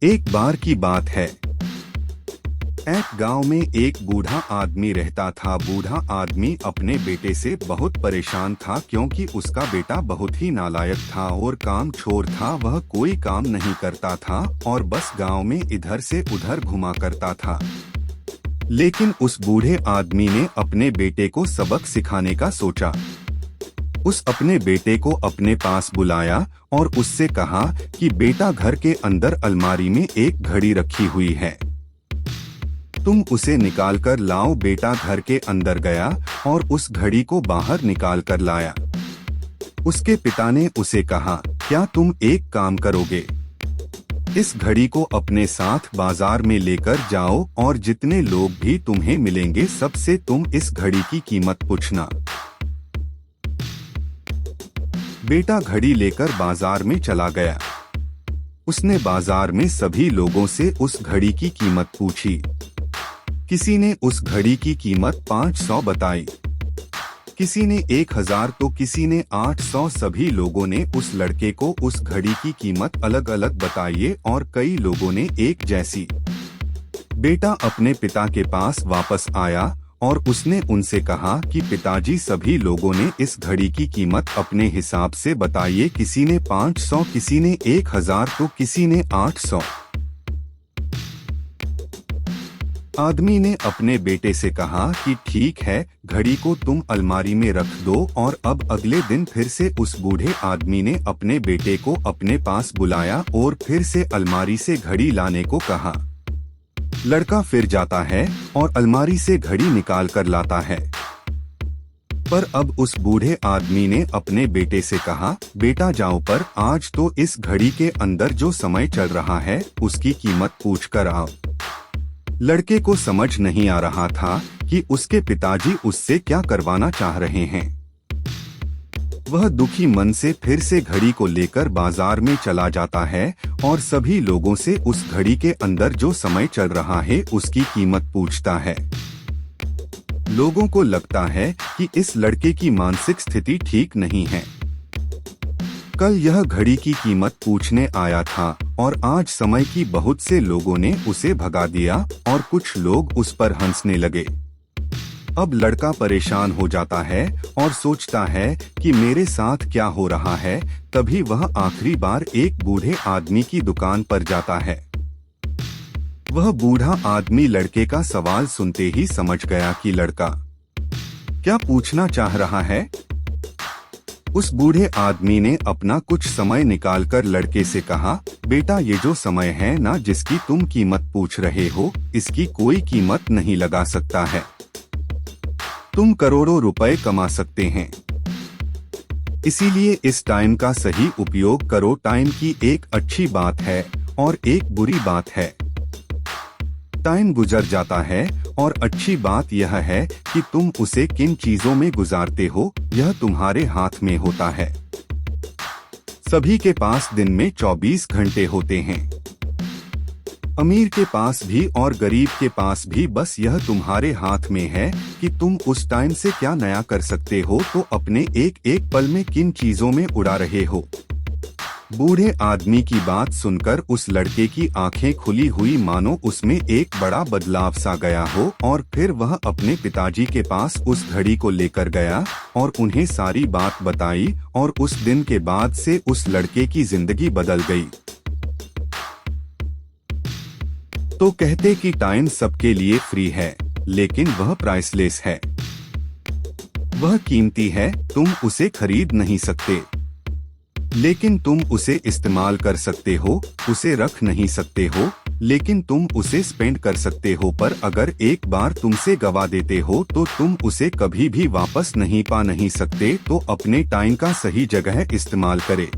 एक बार की बात है। एक गांव में एक बूढ़ा आदमी रहता था। बूढ़ा आदमी अपने बेटे से बहुत परेशान था क्योंकि उसका बेटा बहुत ही नालायक था और कामचोर था। वह कोई काम नहीं करता था और बस गांव में इधर से उधर घुमा करता था। लेकिन उस बूढ़े आदमी ने अपने बेटे को सबक सिखाने का सोचा। उस अपने बेटे को अपने पास बुलाया और उससे कहा कि बेटा, घर के अंदर अलमारी में एक घड़ी रखी हुई है, तुम उसे निकाल कर लाओ। बेटा घर के अंदर गया और उस घड़ी को बाहर निकाल कर लाया। उसके पिता ने उसे कहा, क्या तुम एक काम करोगे? इस घड़ी को अपने साथ बाजार में लेकर जाओ और जितने लोग भी तुम्हें मिलेंगे सबसे तुम इस घड़ी की कीमत पूछना। बेटा घड़ी लेकर बाजार में चला गया। उसने बाजार में सभी लोगों से उस घड़ी की कीमत पूछी। किसी ने उस घड़ी की कीमत 500 बताई, किसी ने 1000 तो किसी ने 800। सभी लोगों ने उस लड़के को उस घड़ी की कीमत अलग अलग बताई और कई लोगों ने एक जैसी। बेटा अपने पिता के पास वापस आया और उसने उनसे कहा कि पिताजी, सभी लोगों ने इस घड़ी की कीमत अपने हिसाब से बताइए। किसी ने 500, किसी ने 1000 तो किसी ने 800। आदमी ने अपने बेटे से कहा कि ठीक है, घड़ी को तुम अलमारी में रख दो। और अब अगले दिन फिर से उस बूढ़े आदमी ने अपने बेटे को अपने पास बुलाया और फिर से अलमारी से घड़ी लाने को कहा। लड़का फिर जाता है और अलमारी से घड़ी निकाल कर लाता है। पर अब उस बूढ़े आदमी ने अपने बेटे से कहा, बेटा जाओ, पर आज तो इस घड़ी के अंदर जो समय चल रहा है उसकी कीमत पूछ कर आओ। लड़के को समझ नहीं आ रहा था कि उसके पिताजी उससे क्या करवाना चाह रहे हैं। वह दुखी मन से फिर से घड़ी को लेकर बाजार में चला जाता है और सभी लोगों से उस घड़ी के अंदर जो समय चल रहा है उसकी कीमत पूछता है। लोगों को लगता है कि इस लड़के की मानसिक स्थिति ठीक नहीं है। कल यह घड़ी की कीमत पूछने आया था और आज समय की बहुत से लोगों ने उसे भगा दिया और कुछ लोग उस पर हंसने लगे। अब लड़का परेशान हो जाता है और सोचता है कि मेरे साथ क्या हो रहा है। तभी वह आखिरी बार एक बूढ़े आदमी की दुकान पर जाता है। वह बूढ़ा आदमी लड़के का सवाल सुनते ही समझ गया कि लड़का क्या पूछना चाह रहा है। उस बूढ़े आदमी ने अपना कुछ समय निकालकर लड़के से कहा, बेटा, ये जो समय है ना जिसकी तुम कीमत पूछ रहे हो, इसकी कोई कीमत नहीं लगा सकता है। तुम करोड़ों रुपए कमा सकते हैं, इसीलिए इस टाइम का सही उपयोग करो। टाइम की एक अच्छी बात है और एक बुरी बात है। टाइम गुजर जाता है और अच्छी बात यह है कि तुम उसे किन चीजों में गुजारते हो, यह तुम्हारे हाथ में होता है। सभी के पास दिन में 24 घंटे होते हैं, अमीर के पास भी और गरीब के पास भी। बस यह तुम्हारे हाथ में है कि तुम उस टाइम से क्या नया कर सकते हो, तो अपने एक एक पल में किन चीजों में उड़ा रहे हो। बूढ़े आदमी की बात सुनकर उस लड़के की आंखें खुली हुई, मानो उसमें एक बड़ा बदलाव सा गया हो। और फिर वह अपने पिताजी के पास उस घड़ी को लेकर गया और उन्हें सारी बात बताई और उस दिन के बाद से उस लड़के की जिंदगी बदल गई। तो कहते कि टाइम सबके लिए फ्री है, लेकिन वह प्राइसलेस है। वह कीमती है, तुम उसे खरीद नहीं सकते, लेकिन तुम उसे इस्तेमाल कर सकते हो। उसे रख नहीं सकते हो, लेकिन तुम उसे स्पेंड कर सकते हो। पर अगर एक बार तुमसे गवा देते हो तो तुम उसे कभी भी वापस नहीं पा सकते। तो अपने टाइम का सही जगह इस्तेमाल करें।